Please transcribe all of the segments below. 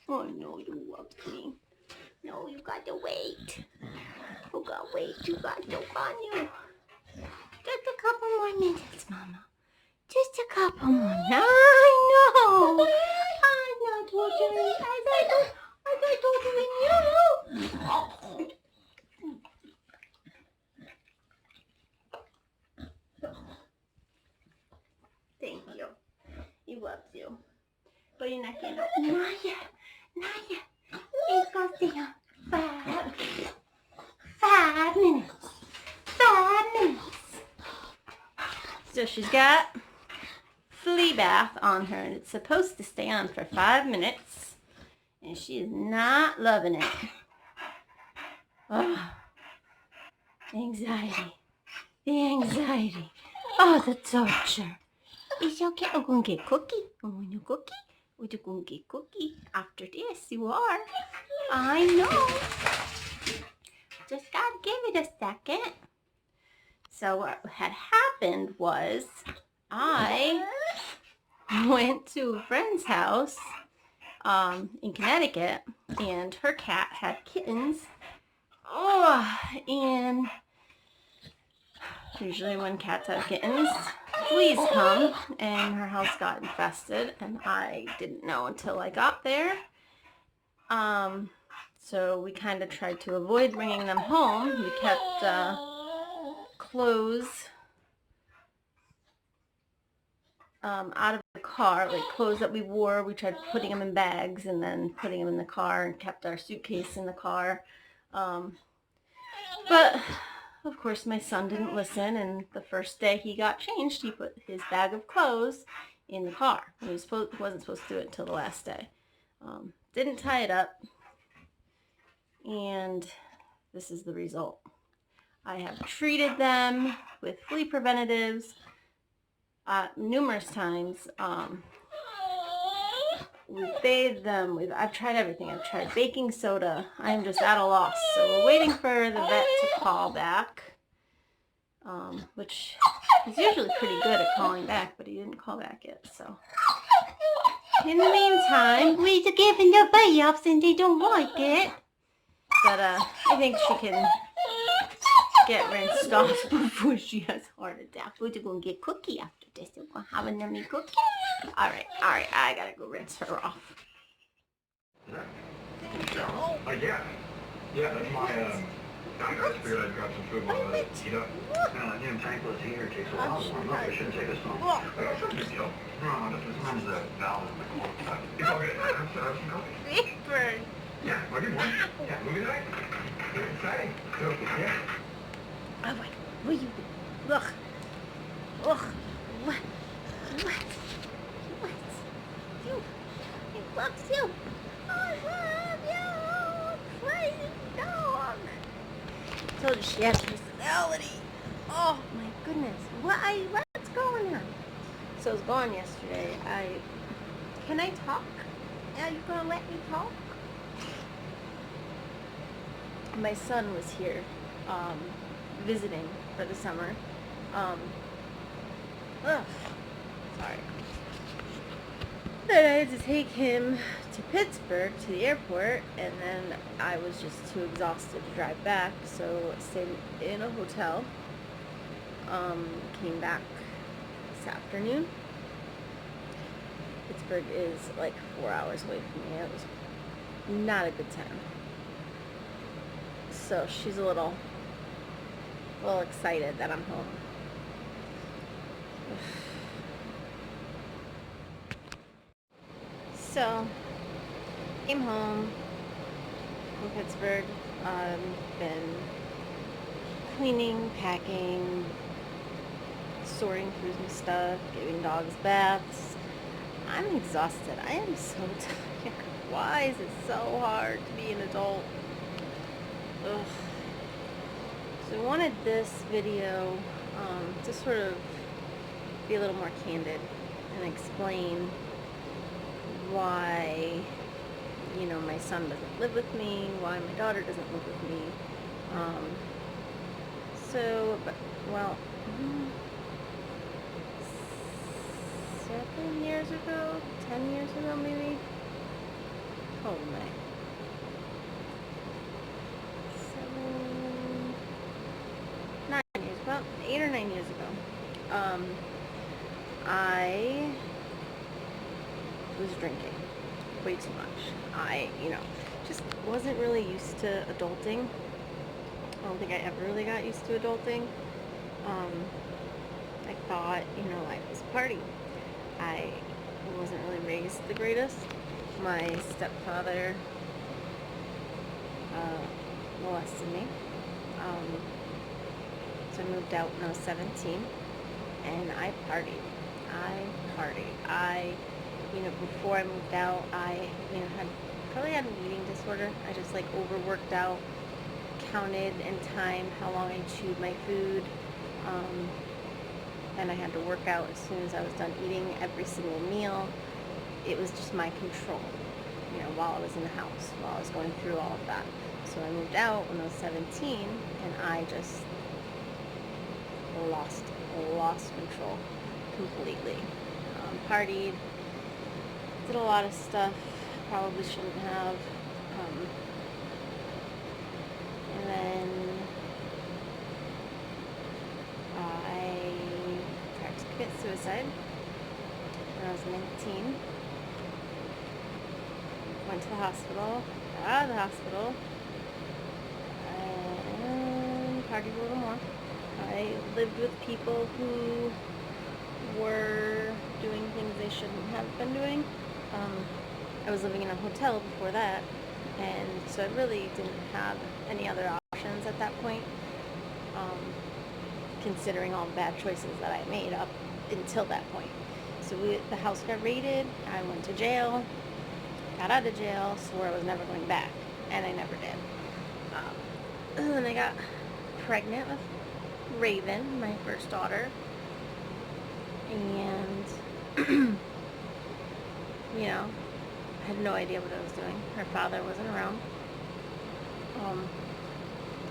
Oh no, you love me. No, you got to wait. You got to wait. You got to on you. Just a couple more minutes, Mama. Just a couple more. I know. I told you. As I told you in you. Oh. Thank you. He loves you. But you're not getting up. Not yet. Not yet. It's going to stay on 5 minutes. 5 minutes. So she's got Flea bath on her, and it's supposed to stay on for 5 minutes, and she is not loving it. Oh, anxiety. The anxiety. Oh, the torture. It's okay. I'm going to get cookie. I'm going to cookie. We're going to get cookie after this. You are. I know. Just got to give it a second. So what had happened was I went to a friend's house in Connecticut, and her cat had kittens. Oh, and usually when cats have kittens, fleas come, and her house got infested, and I didn't know until I got there. So we kind of tried to avoid bringing them home. We kept clothes out of the car, like clothes that we wore. We tried putting them in bags and then putting them in the car, and kept our suitcase in the car. But of course my son didn't listen, and the first day he got changed, he put his bag of clothes in the car. He wasn't supposed to do it until the last day. Didn't tie it up, and this is the result. I have treated them with flea preventatives numerous times. We've bathed them. I've tried everything. I've tried baking soda. I'm just at a loss. So we're waiting for the vet to call back, which he's usually pretty good at calling back, but he didn't call back yet. So in the meantime, we're giving the biopsy and they don't like it. But I think she can get rinsed off before she has a heart attack. We're going to get cookie after this. We're going to have a yummy cookie. All right. I got to go rinse her off. Yeah, that's my, I just figured I'd grab some food while I heat up. Now, the tankless heater takes a while to warm up. It shouldn't take us long. It's no big deal. No, sometimes the valve in the cold. It's all good. Have some coffee. Bird. Yeah, well, good morning. Yeah, movie night. It's exciting. So, yeah. Oh, wait. What are you doing? Ugh. What? You. He loves you. I love you. Crazy dog. I told you she has personality. Oh, my goodness. What's going on? So I was gone yesterday. Can I talk? Are you going to let me talk? My son was here visiting for the summer. Sorry. Then I had to take him to Pittsburgh to the airport, and then I was just too exhausted to drive back, so I stayed in a hotel. Came back this afternoon. Pittsburgh is like 4 hours away from me. It was not a good time. So she's a little excited that I'm home. So, came home from Pittsburgh. Been cleaning, packing, sorting through some stuff, giving dogs baths. I'm exhausted. I am so tired. Why is it so hard to be an adult? Ugh. So I wanted this video to sort of be a little more candid and explain why, my son doesn't live with me, why my daughter doesn't live with me. 7 years ago, 10 years ago maybe, old am I? 9 years, about 8 or 9 years ago, I was drinking way too much. I, just wasn't really used to adulting. I don't think I ever really got used to adulting. I thought, life was a party. I wasn't really raised the greatest. My stepfather molested me. So I moved out when I was 17, and I partied. Before I moved out, I, probably had an eating disorder. I just overworked out, counted in time how long I chewed my food, and I had to work out as soon as I was done eating every single meal. It was just my control, while I was in the house, while I was going through all of that. So I moved out when I was 17, and I just lost control completely. Partied, did a lot of stuff probably shouldn't have, and then I tried to commit suicide when I was 19. Went to the hospital, got out of the hospital, and partied a little more. I lived with people who were doing things they shouldn't have been doing. I was living in a hotel before that, and so I really didn't have any other options at that point, considering all the bad choices that I made up until that point. So the house got raided, I went to jail, got out of jail, swore I was never going back, and I never did. And then I got pregnant with Raven, my first daughter, and I had no idea what I was doing. Her father wasn't around,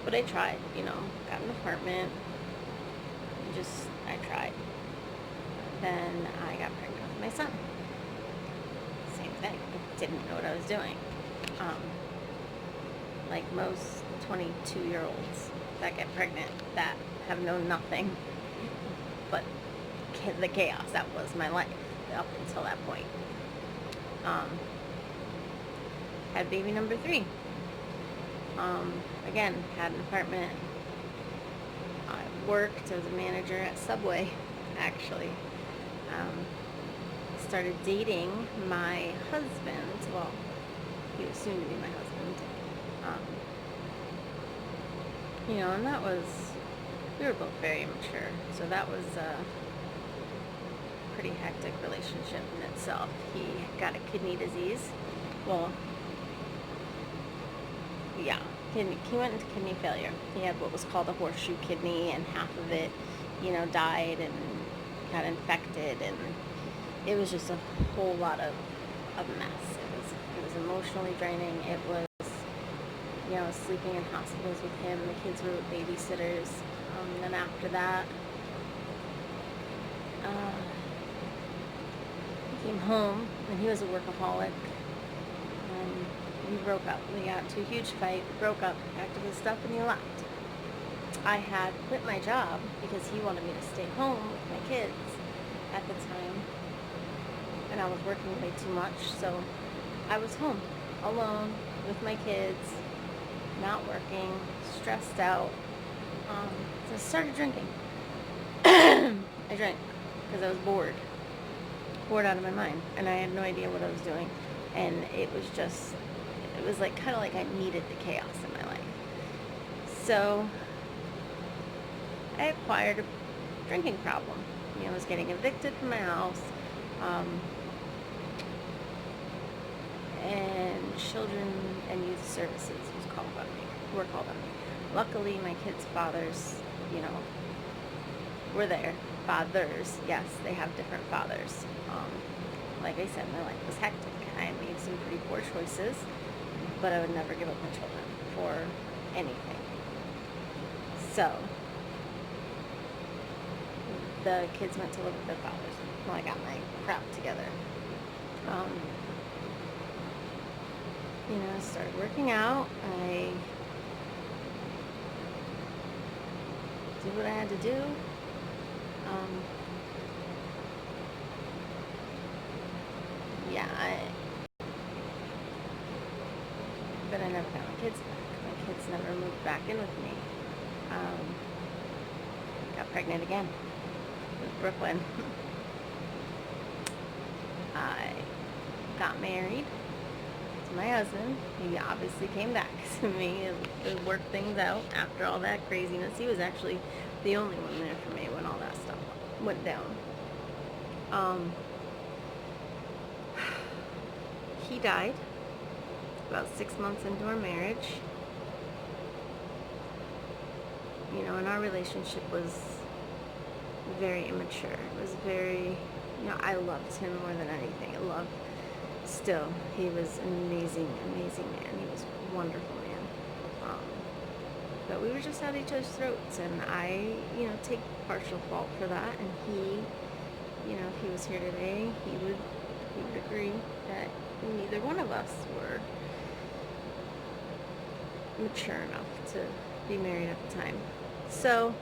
but I tried, got an apartment, I tried. Then I got pregnant with my son. Same thing, didn't know what I was doing. Like most 22-year-olds that get pregnant that have known nothing but the chaos that was my life up until that point. Had baby number 3. Again, had an apartment. I worked as a manager at Subway, actually. Started dating my husband. Well, he was soon to be my husband. And that was, we were both very immature, so that was a pretty hectic relationship in itself. He got a kidney disease. Well, yeah, he went into kidney failure. He had what was called a horseshoe kidney, and half of it, died and got infected, and it was just a whole lot of mess. It was emotionally draining. It was, I was sleeping in hospitals with him. The kids were with babysitters. Then after that, he came home, and he was a workaholic. We broke up. We got into a huge fight. We broke up, packed up his stuff, and he left. I had quit my job because he wanted me to stay home with my kids at the time, and I was working way too much, so I was home alone with my kids, not working, stressed out. So I started drinking. I drank because I was bored out of my mind, and I had no idea what I was doing, and it was kind of like I needed the chaos in my life. So I acquired a drinking problem. I was getting evicted from my house, and Children and Youth Services were called on me. Luckily, my kids' fathers, were there. Fathers, yes, they have different fathers. Like I said, my life was hectic. I made some pretty poor choices, but I would never give up my children for anything. So the kids went to live with their fathers while I got my crap together. started working out. I did what I had to do. But I never got my kids back. My kids never moved back in with me. Got pregnant again with Brooklyn. I got married to my husband. He obviously came back to me and worked things out after all that craziness. He was actually the only one there for me when all that stuff went down. He died about 6 months into our marriage. And our relationship was very immature. It was very, I loved him more than anything. Still, he was an amazing, amazing man. He was a wonderful man. But we were just at each other's throats, and I, take partial fault for that. And he, if he was here today, he would agree that neither one of us were mature enough to be married at the time. So,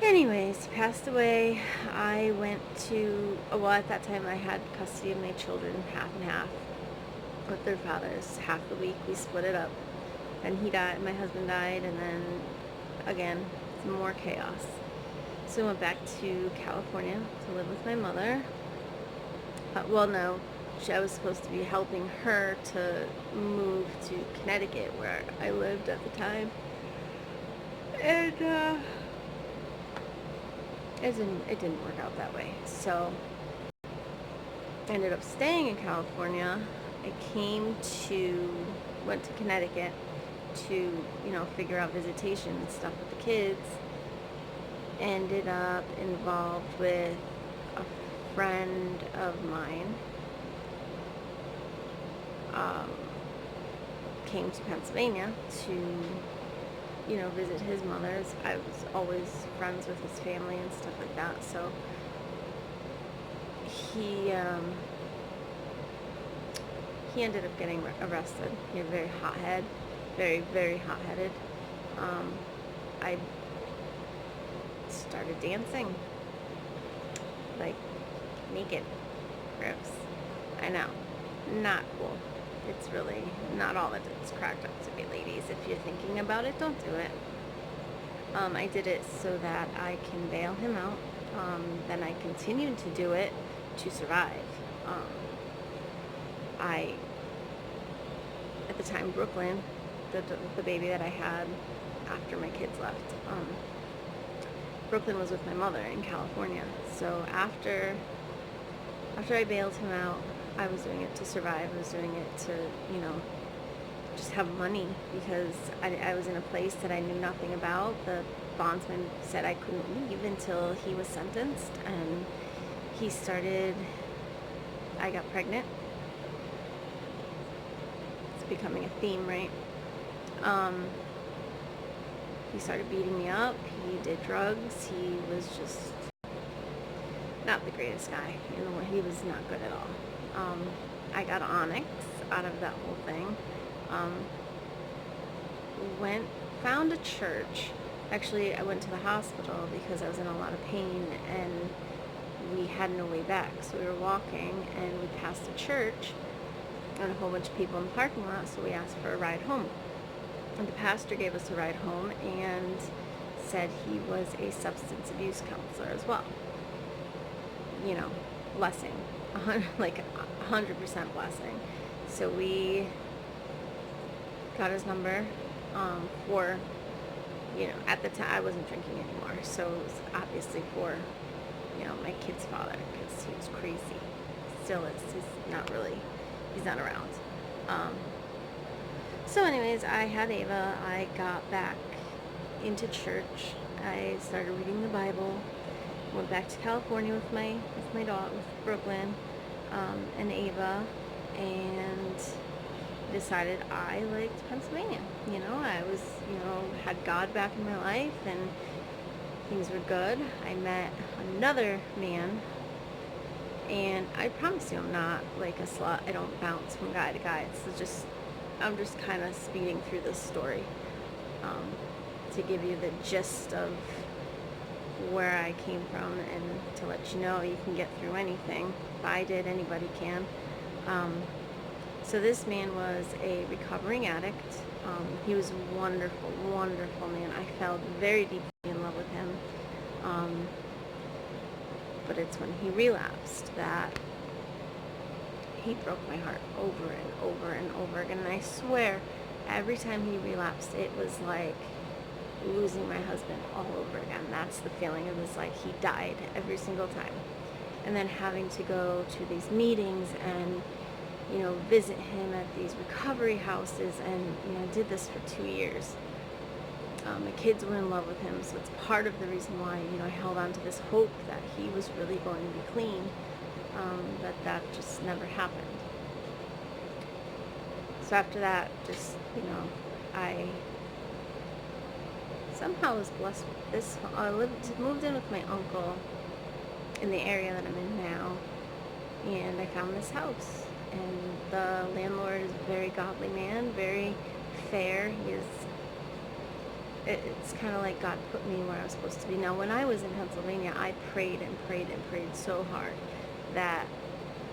anyways, he passed away. I went to, at that time I had custody of my children, half and half, with their fathers. Half the week we split it up. Then he died, my husband died, and then again, some more chaos. So I went back to California to live with my mother. I was supposed to be helping her to move to Connecticut, where I lived at the time. And it didn't work out that way. So I ended up staying in California. I went to Connecticut to, figure out visitation and stuff with the kids. Ended up involved with a friend of mine. Came to Pennsylvania to, visit his mother's. I was always friends with his family and stuff like that. So he ended up getting arrested. He had a very hothead, very, very hot-headed. I started dancing, like, naked. Gross. I know. Not cool. It's really not all that it's cracked up to be, ladies. If you're thinking about it, don't do it. I did it so that I can bail him out. Then I continued to do it to survive. At the time, Brooklyn, the baby that I had after my kids left, Brooklyn was with my mother in California. So after I bailed him out, I was doing it to survive. I was doing it to, just have money, because I was in a place that I knew nothing about. The bondsman said I couldn't leave until he was sentenced, and I got pregnant. It's becoming a theme, right? He started beating me up. He did drugs. He was just not the greatest guy in the world. He was not good at all. I got Onyx out of that whole thing. Found a church. Actually, I went to the hospital because I was in a lot of pain, and we had no way back. So we were walking, and we passed a church and a whole bunch of people in the parking lot, so we asked for a ride home. And the pastor gave us a ride home and said he was a substance abuse counselor as well. Blessing. Like 100% blessing. So we got his number for, at the time I wasn't drinking anymore, so it was obviously for, my kid's father, because he was crazy. Still is. He's not around. So anyways, I had Ava. I got back into church. I started reading the Bible. Went back to California with my daughter, with Brooklyn, and Ava, and decided I liked Pennsylvania. I was, had God back in my life, and things were good. I met another man And I promise you I'm not like a slut. I don't bounce from guy to guy. It's just, I'm just kind of speeding through this story um, to give you the gist of where I came from and to let you know you can get through anything. If I did, anybody can. So this man was a recovering addict. He was a wonderful, wonderful man. I fell very deeply in love with him. But it's when he relapsed that he broke my heart over and over and over again. And I swear, every time he relapsed, it was like losing my husband all over again. That's the feeling. It was like he died every single time. And then having to go to these meetings and, you know, visit him at these recovery houses, and, you know, I did this for 2 years. My kids were in love with him, so it's part of the reason why, you know, I held on to this hope that he was really going to be clean, but that just never happened. So after that, just, you know, I somehow was blessed with this. I moved in with my uncle in the area that I'm in now, and I found this house. And the landlord is a very godly man, very fair. It's kind of like God put me where I was supposed to be. Now, when I was in Pennsylvania, I prayed and prayed and prayed so hard that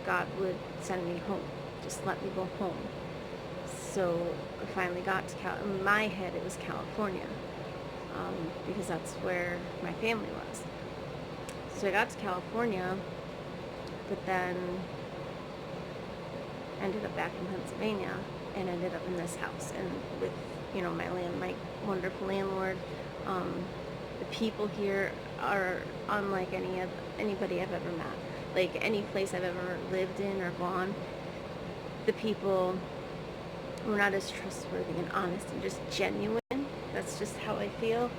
God would send me home. Just let me go home. So I finally got to in my head it was California, because that's where my family was. So I got to California, but then ended up back in Pennsylvania and ended up in this house, and with, you know, my wonderful landlord. The people here are unlike anybody I've ever met. Like any place I've ever lived in or gone, the people were not as trustworthy and honest and just genuine. That's just how I feel.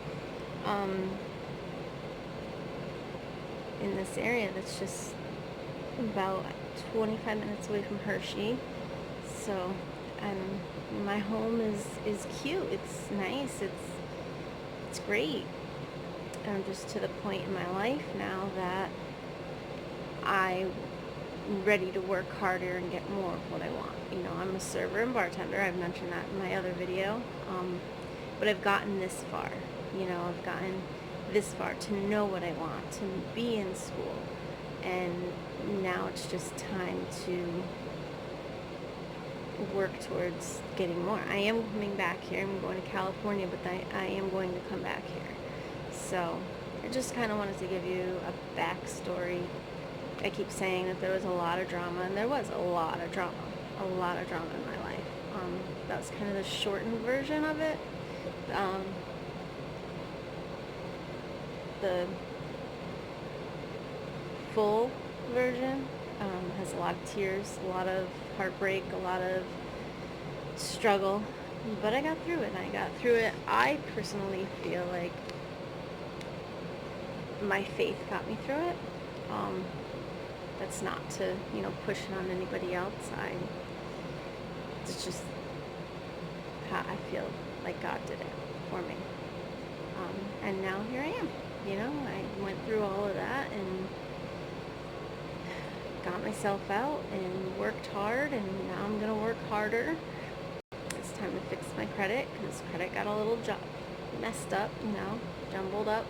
In this area that's just about 25 minutes away from Hershey. So, and my home is cute. It's nice. It's great. I'm just to the point in my life now that I'm ready to work harder and get more of what I want. You know, I'm a server and bartender. I've mentioned that in my other video. But I've gotten this far. You know, I've gotten this far to know what I want, to be in school. And now it's just time to work towards getting more. I am coming back here. I'm going to California, but I am going to come back here. So I just kind of wanted to give you a backstory. I keep saying that there was a lot of drama, and there was a lot of drama in my life. That's kind of the shortened version of it. The full version has a lot of tears, a lot of heartbreak, a lot of struggle, but I got through it. I personally feel like my faith got me through it. That's not to, you know, push it on anybody else. It's just how I feel like God did it for me. And now here I am. You know, I went through all of that and got myself out and worked hard, and now I'm going to work harder. It's time to fix my credit, because credit got a little messed up, you know, jumbled up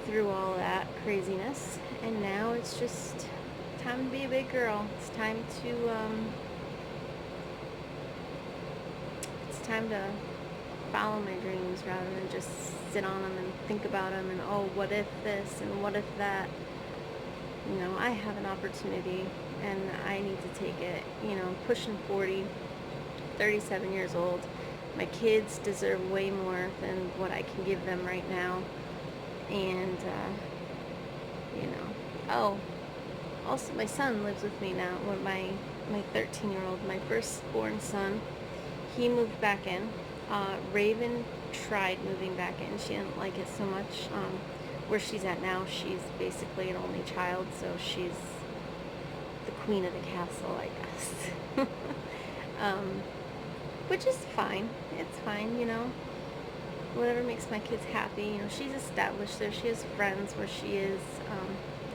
through all that craziness. And now it's just time to be a big girl. It's time to follow my dreams rather than just sit on them and think about them and, oh, what if this and what if that. You know, I have an opportunity and I need to take it. You know, I'm pushing 40, 37 years old. My kids deserve way more than what I can give them right now. And, you know, oh, also my son lives with me now. When my 13-year-old, my firstborn son, he moved back in. Raven tried moving back in. She didn't like it so much. Where she's at now, she's basically an only child, so she's the queen of the castle, I guess. Which is fine. It's fine, you know. Whatever makes my kids happy. You know, she's established there. She has friends where she is.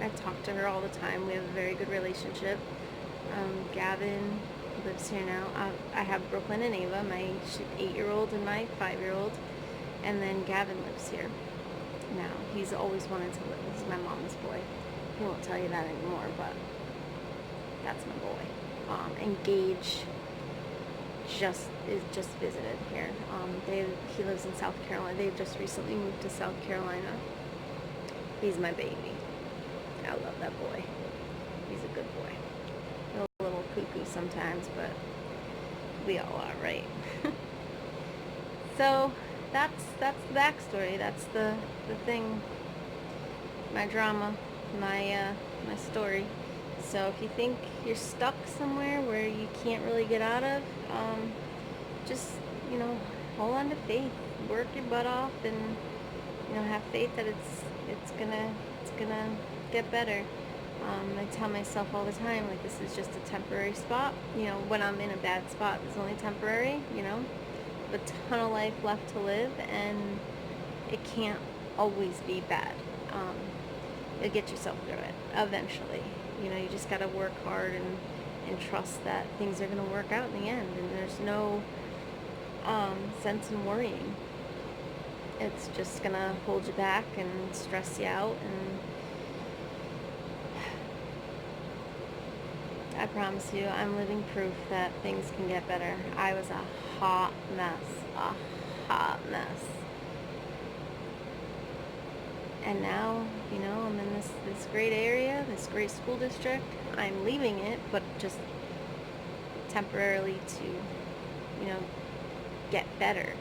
I talk to her all the time. We have a very good relationship. Gavin lives here now. I have Brooklyn and Ava, my 8-year-old and my 5-year-old, and then Gavin lives here now. He's always wanted to live. He's my mom's boy. He won't tell you that anymore, but that's my boy. And Gage just visited here. He lives in South Carolina. They've just recently moved to South Carolina. He's my baby. I love that boy. He's a good boy. A little cuckoo sometimes, but we all are, right? So that's the backstory. That's the thing. My drama, my story. So if you think you're stuck somewhere where you can't really get out of, just, you know, hold on to faith. Work your butt off, and, you know, have faith that it's gonna get better. I tell myself all the time, like, this is just a temporary spot. You know, when I'm in a bad spot, it's only temporary. You know, a ton of life left to live, and it can't always be bad. You'll get yourself through it eventually. You know, you just gotta work hard and trust that things are gonna work out in the end, and there's no sense in worrying. It's just gonna hold you back and stress you out, and I promise you, I'm living proof that things can get better. I was a hot mess. And now, you know, I'm in this great area, this great school district. I'm leaving it, but just temporarily to, you know, get better.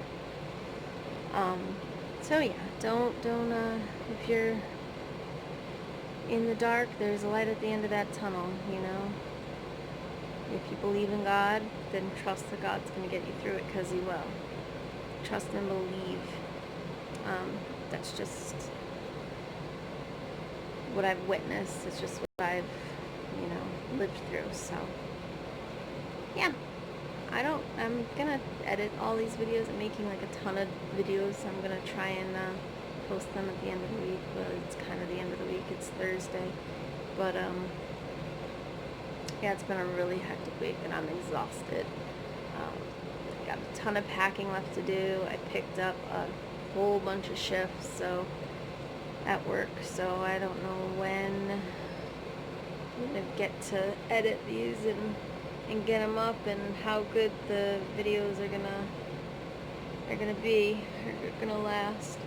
So yeah, don't, if you're in the dark, there's a light at the end of that tunnel, you know. If you believe in God, then trust that God's going to get you through it, because He will. Trust and believe. That's just what I've witnessed. It's just what I've, you know, lived through. So, yeah. I'm going to edit all these videos. I'm making like a ton of videos. I'm going to try and post them at the end of the week. But it's kind of the end of the week. It's Thursday. But, yeah, it's been a really hectic week, and I'm exhausted. Got a ton of packing left to do. I picked up a whole bunch of shifts at work, so I don't know when I'm going to get to edit these and get them up, and how good the videos are gonna be, are gonna last.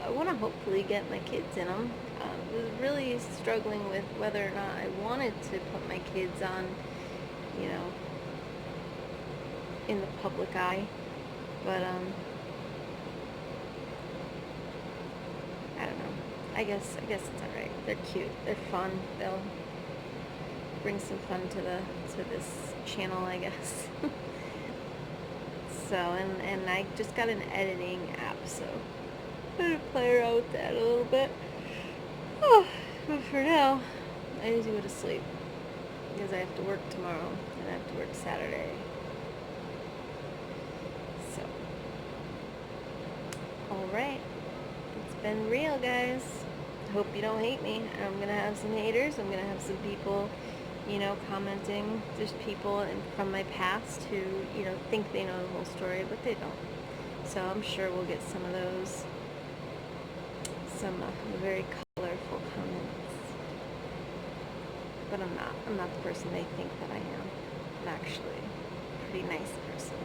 I want to hopefully get my kids in them. I was really struggling with whether or not I wanted to put my kids on, you know, in the public eye, but I don't know. I guess it's alright. They're cute. They're fun. They'll bring some fun to this channel, I guess. So, and I just got an editing app, so I'm gonna play around with that a little bit. Oh, but for now, I need to go to sleep, because I have to work tomorrow, and I have to work Saturday. So, alright. It's been real, guys. Hope you don't hate me. I'm going to have some haters. I'm going to have some people, you know, commenting. There's people from my past who, you know, think they know the whole story, but they don't. So I'm sure we'll get some of those. Some very colorful comments. But I'm not the person they think that I am. I'm actually a pretty nice person.